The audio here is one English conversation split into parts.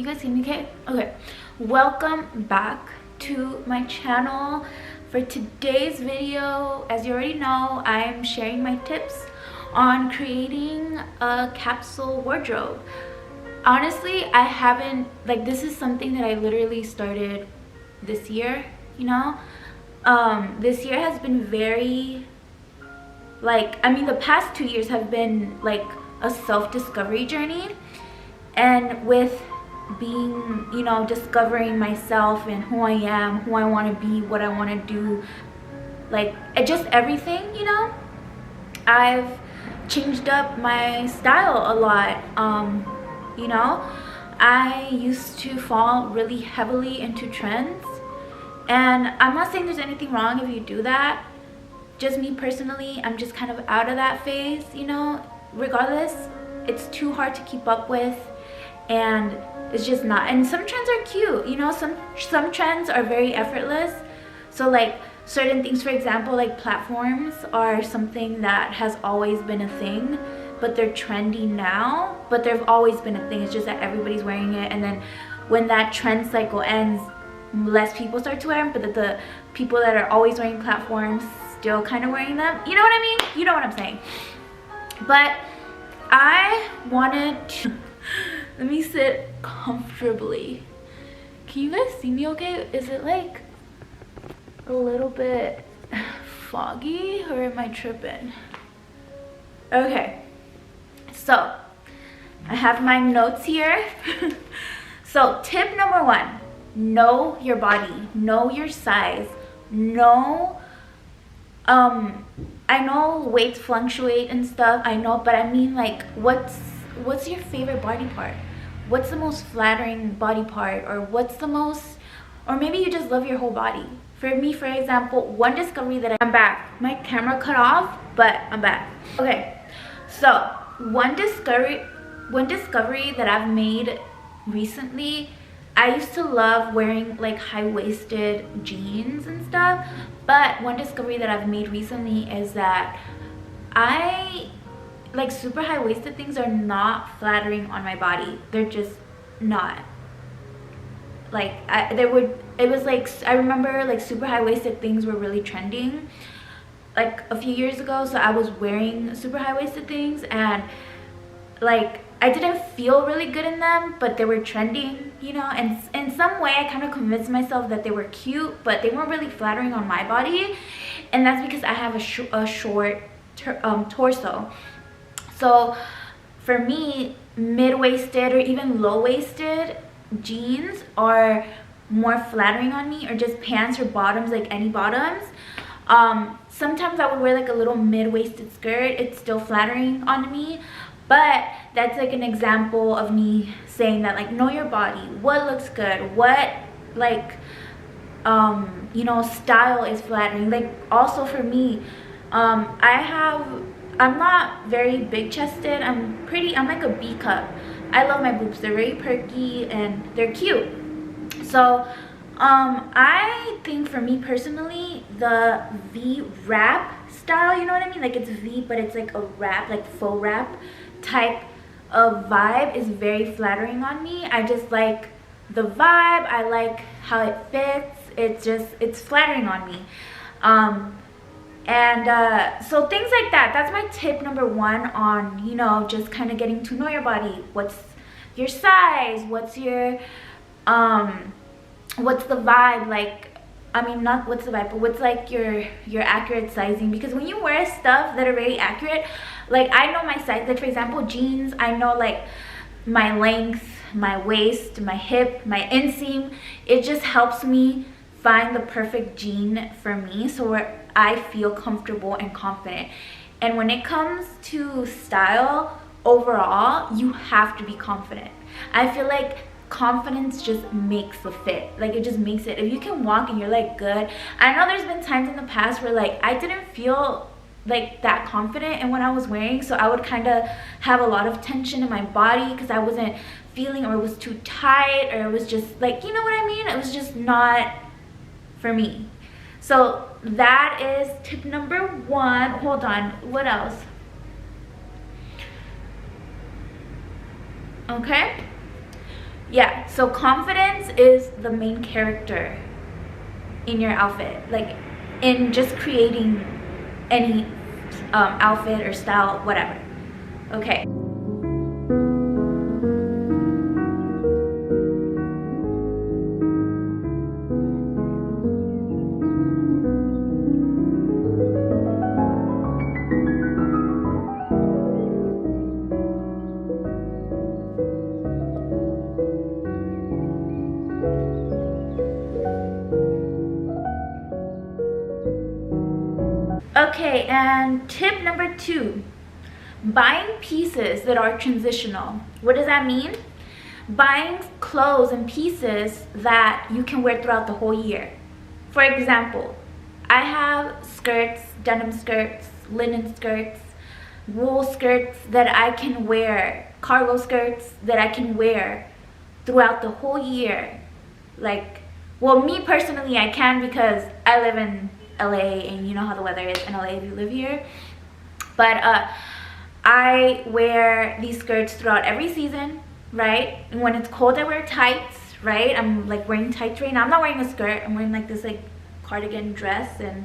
you guys see me okay? Okay, welcome back to my channel. For today's video, as you already know, I'm sharing my tips on creating a capsule wardrobe. Honestly, I haven't, like, this is something that I literally started this year, you know. This year has been very, like, I mean, the past 2 years have been like a self-discovery journey, and with being, you know, discovering myself and who I am, who I want to be, what I want to do, like just everything, you know. I've changed up my style a lot. You know, I used to fall really heavily into trends, and I'm not saying there's anything wrong if you do that. Just me personally, I'm just kind of out of that phase, you know. Regardless, it's too hard to keep up with, and it's just not. And some trends are cute, you know. Some trends are very effortless. So like certain things, for example, like platforms are something that has always been a thing, but they're trendy now, but they've always been a thing. It's just that everybody's wearing it, and then when that trend cycle ends, less people start to wear them, but the people that are always wearing platforms still kind of wearing them. You know what I mean? You know what I'm saying. But I wanted to let me sit comfortably. Can you guys see me okay? Is it like a little bit foggy, or am I tripping? Okay, so I have my notes here. So tip number 1, know your body, know your size, know I know weights fluctuate and stuff, I know, but I mean, like, what's your favorite body part? What's the most flattering body part? Or what's the most, or maybe you just love your whole body. For me, for example, one discovery that I'm back. My camera cut off, but I'm back. Okay, so one discovery that I've made recently, I used to love wearing like high-waisted jeans and stuff, but one discovery that I've made recently is that I like super high-waisted things are not flattering on my body. They're just not. Like it was like, I remember like super high-waisted things were really trending like a few years ago, so I was wearing super high-waisted things, and like I didn't feel really good in them, but they were trending, you know. And in some way I kind of convinced myself that they were cute, but they weren't really flattering on my body, and that's because I have a short torso. So for me, mid-waisted or even low-waisted jeans are more flattering on me, or just pants or bottoms, like any bottoms. Sometimes I would wear like a little mid-waisted skirt. It's still flattering on me, but that's like an example of me saying that, like, know your body, what looks good, what, like, you know, style is flattering. Like, also for me, I'm not very big chested. I'm like a B cup. I love my boobs. They're very perky and they're cute. So I think for me personally, the V wrap style, you know what I mean? Like, it's V, but it's like a wrap, like faux wrap type of vibe is very flattering on me. I just like the vibe. I like how it fits. It's flattering on me. So things like that. That's my tip number 1 on, you know, just kind of getting to know your body. What's your size? What's your what's the vibe? Like, I mean, not what's the vibe, but what's like your accurate sizing? Because when you wear stuff that are very accurate, like, I know my size. Like, for example, jeans, I know like my length, my waist, my hip, my inseam. It just helps me find the perfect jean for me, so where I feel comfortable and confident. And when it comes to style overall, you have to be confident. I feel like confidence just makes the fit. Like, it just makes it. If you can walk and you're like good. I know there's been times in the past where like I didn't feel like that confident in what I was wearing, so I would kind of have a lot of tension in my body because I wasn't feeling, or it was too tight, or it was just like, you know what I mean, it was just not for me. So that is tip number 1. Hold on, what else? Okay, yeah, so confidence is the main character in your outfit, like in just creating any outfit or style, whatever. Okay. Okay, and tip number 2, buying pieces that are transitional. What does that mean? Buying clothes and pieces that you can wear throughout the whole year. For example, I have skirts, denim skirts, linen skirts, wool skirts that I can wear, cargo skirts that I can wear throughout the whole year. Like, well, me personally, I can because I live in LA and you know how the weather is in LA if you live here. But I wear these skirts throughout every season, right? And when it's cold, I wear tights, right? I'm like wearing tights right now. I'm not wearing a skirt. I'm wearing like this like cardigan dress and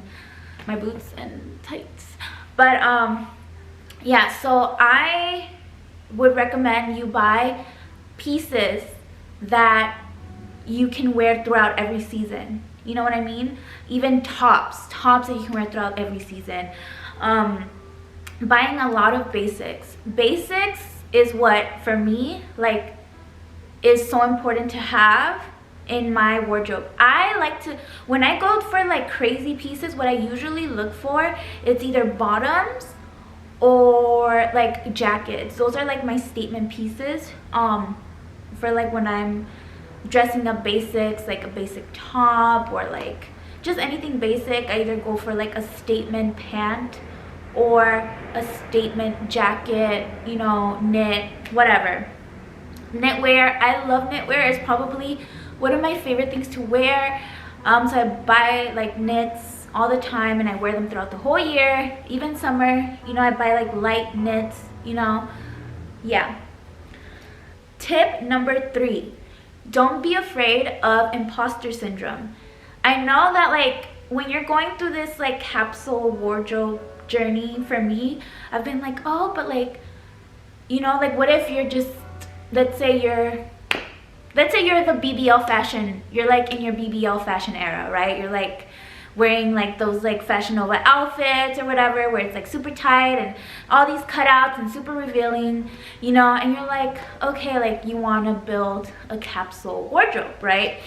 my boots and tights. But yeah, so I would recommend you buy pieces that you can wear throughout every season. You know what I mean? Even tops that you can wear throughout every season. Buying a lot of basics. Basics is what, for me, like, is so important to have in my wardrobe. I like to, when I go for like crazy pieces, what I usually look for, it's either bottoms or like jackets. Those are like my statement pieces for like when I'm dressing up basics, like a basic top or like just anything basic. I either go for like a statement pant or a statement jacket, you know, knit, whatever. Knitwear, I love knitwear. It's probably one of my favorite things to wear. So I buy like knits all the time and I wear them throughout the whole year, even summer. You know, I buy like light knits, you know. Yeah. Tip number 3, don't be afraid of imposter syndrome. I know that like when you're going through this like capsule wardrobe journey, for me, I've been like, oh, but like, you know, like what if you're just, let's say you're the BBL fashion, you're like in your BBL fashion era, right? You're like wearing like those like Fashion Nova outfits or whatever, where it's like super tight and all these cutouts and super revealing, you know, and you're like, okay, like you want to build a capsule wardrobe, right?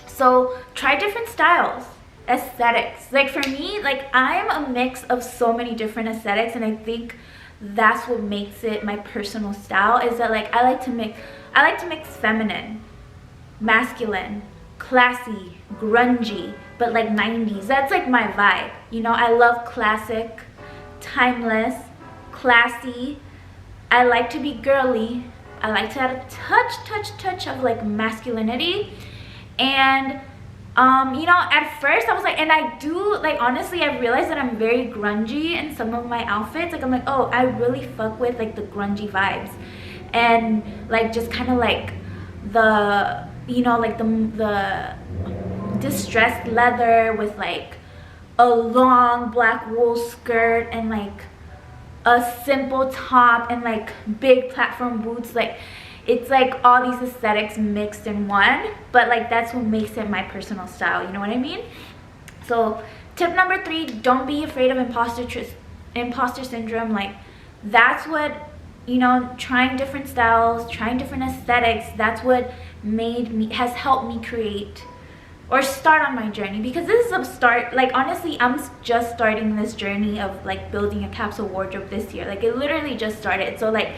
So try different styles, aesthetics. Like for me, like I'm a mix of so many different aesthetics, and I think that's what makes it my personal style, is that like I like to mix feminine, masculine, classy, grungy, but like 90s. That's like my vibe, you know. I love classic, timeless, classy. I like to be girly. I like to add a touch of like masculinity. And you know, at first I was like, and I do like, honestly, I realized that I'm very grungy in some of my outfits. Like I'm like, oh, I really fuck with like the grungy vibes, and like just kind of like the, you know, like the distressed leather with like a long black wool skirt and like a simple top and like big platform boots. Like it's like all these aesthetics mixed in one, but like that's what makes it my personal style, you know what I mean? So tip number 3, don't be afraid of imposter syndrome. Like that's what, you know, trying different styles, trying different aesthetics, that's what has helped me create or start on my journey. Because this is a start, like honestly, I'm just starting this journey of like building a capsule wardrobe this year. Like it literally just started. So like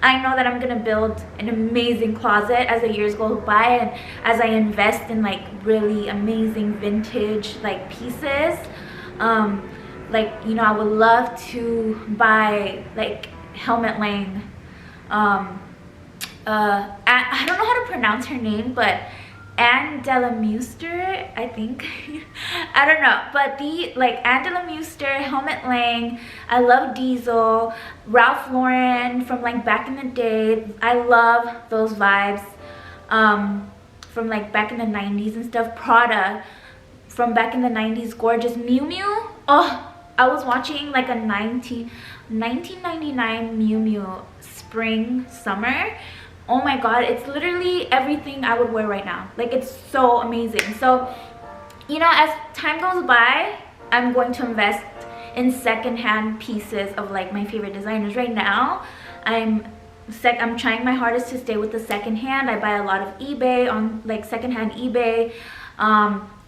I know that I'm gonna build an amazing closet as the years go by, and as I invest in like really amazing vintage like pieces. Like, you know, I would love to buy like Helmut Lang, I don't know how to pronounce her name, but Anne Delamuster, I think. I don't know, but the like Anne Delamuster, Helmut Lang, I love Diesel, Ralph Lauren from like back in the day. I love those vibes. from like back in the 90s and stuff. Prada from back in the 90s, gorgeous. Miu Miu, oh, I was watching like a 1999 Miu Miu spring summer. Oh my god, it's literally everything I would wear right now. Like, it's so amazing. So, you know, as time goes by, I'm going to invest in secondhand pieces of like my favorite designers. Right now, I'm trying my hardest to stay with the secondhand. I buy a lot of eBay, on like secondhand eBay,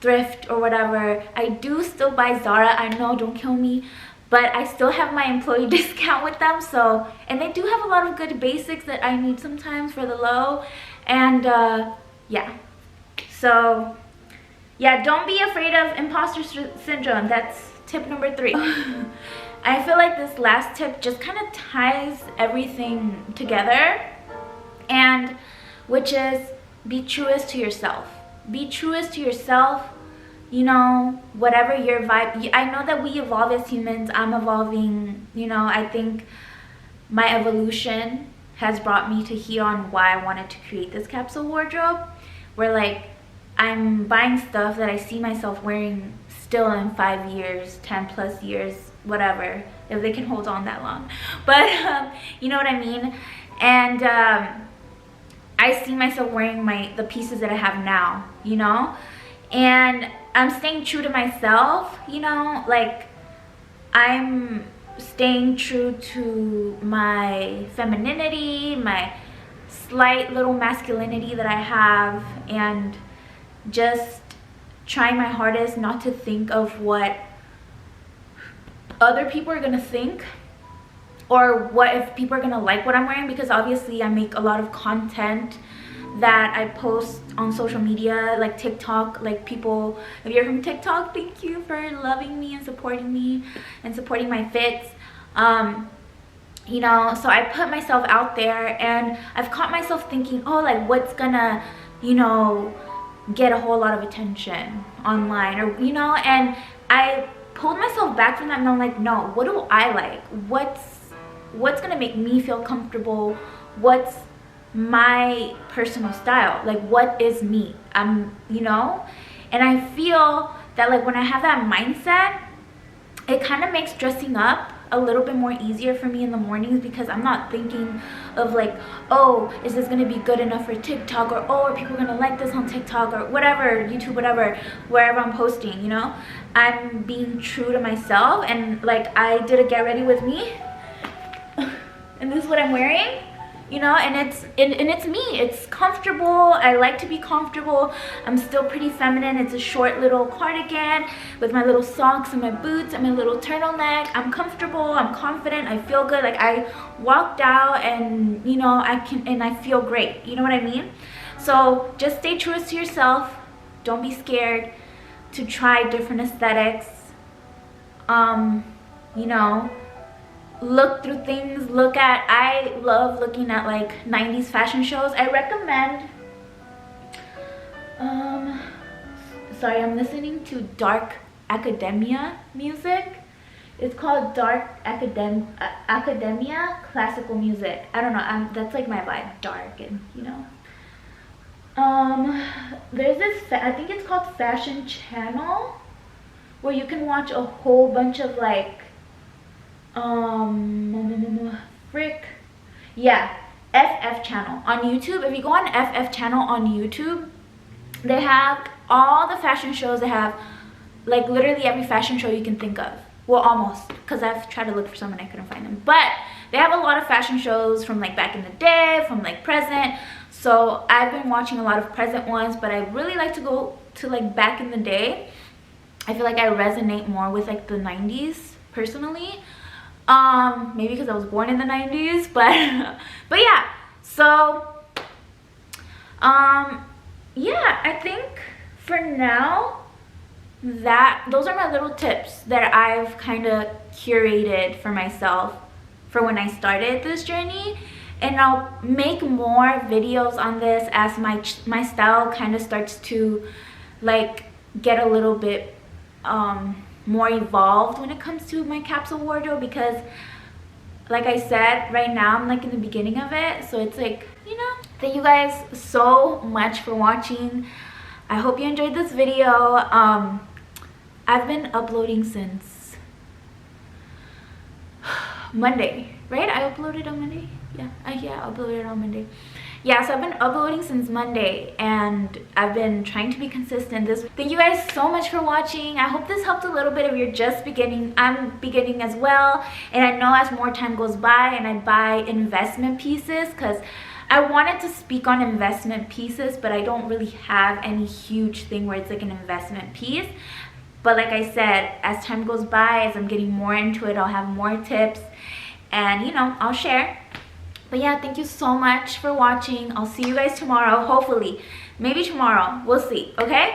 thrift or whatever. I do still buy Zara, I know, don't kill me, but I still have my employee discount with them. So, and they do have a lot of good basics that I need sometimes for the low. And yeah, so yeah, don't be afraid of imposter syndrome. That's tip number 3. I feel like this last tip just kind of ties everything together, and which is be truest to yourself. Be truest to yourself. You know, whatever your vibe. I know that we evolve as humans. I'm evolving. You know, I think my evolution has brought me to here on why I wanted to create this capsule wardrobe, where like I'm buying stuff that I see myself wearing still in 5 years, 10 plus years, whatever, if they can hold on that long. But you know what I mean. And I see myself wearing the pieces that I have now, you know, and I'm staying true to myself, you know, like I'm staying true to my femininity, my slight little masculinity that I have, and just trying my hardest not to think of what other people are gonna think, or what if people are gonna like what I'm wearing, because obviously I make a lot of content that I post on social media, like TikTok. Like, people, if you're from TikTok, thank you for loving me and supporting my fits. You know, so I put myself out there, and I've caught myself thinking, oh, like what's gonna, you know, get a whole lot of attention online, or you know, and I pulled myself back from that, and I'm like, no, what do I like? What's gonna make me feel comfortable? What's my personal style? Like, what is me? You know, and I feel that like when I have that mindset, it kind of makes dressing up a little bit more easier for me in the mornings, because I'm not thinking of like, oh, is this gonna be good enough for TikTok, or oh, are people gonna like this on TikTok, or whatever, YouTube, whatever, wherever I'm posting, you know. I'm being true to myself, and like I did a get ready with me and this is what I'm wearing, you know, and it's me. It's comfortable. I like to be comfortable. I'm still pretty feminine. It's a short little cardigan with my little socks and my boots and my little turtleneck. I'm comfortable. I'm confident. I feel good. Like, I walked out and, you know, I feel great. You know what I mean? So just stay true to yourself. Don't be scared to try different aesthetics. You know, look through things. I love looking at like 90s fashion shows. I recommend sorry, I'm listening to dark academia music. It's called dark academia classical music. I don't know, that's like my vibe, dark, and you know. There's this I think it's called Fashion Channel, where you can watch a whole bunch of like FF Channel on YouTube. If you go on FF Channel on YouTube, they have all the fashion shows. They have like literally every fashion show you can think of. Well, almost, because I've tried to look for some and I couldn't find them. But they have a lot of fashion shows from like back in the day, from like present. So I've been watching a lot of present ones, but I really like to go to like back in the day. I feel like I resonate more with like the 90s personally. Maybe because I was born in the 90s, but yeah. So yeah, I think for now those are my little tips that I've kind of curated for myself for when I started this journey, and I'll make more videos on this as my style kind of starts to like get a little bit more evolved when it comes to my capsule wardrobe, because like I said, right now I'm like in the beginning of it, so it's like, you know, Thank you guys so much for watching. I hope you enjoyed this video. I've been uploading since Monday, right? I uploaded on Monday. Yeah, I uploaded on Monday. Yeah, so I've been uploading since Monday and I've been trying to be consistent. Thank you guys so much for watching. I hope this helped a little bit if you're just beginning. I'm beginning as well, and I know as more time goes by and I buy investment pieces, because I wanted to speak on investment pieces, but I don't really have any huge thing where it's like an investment piece. But like I said, as time goes by, as I'm getting more into it, I'll have more tips and, you know, I'll share. But yeah, thank you so much for watching. I'll see you guys tomorrow, hopefully. Maybe tomorrow. We'll see, okay?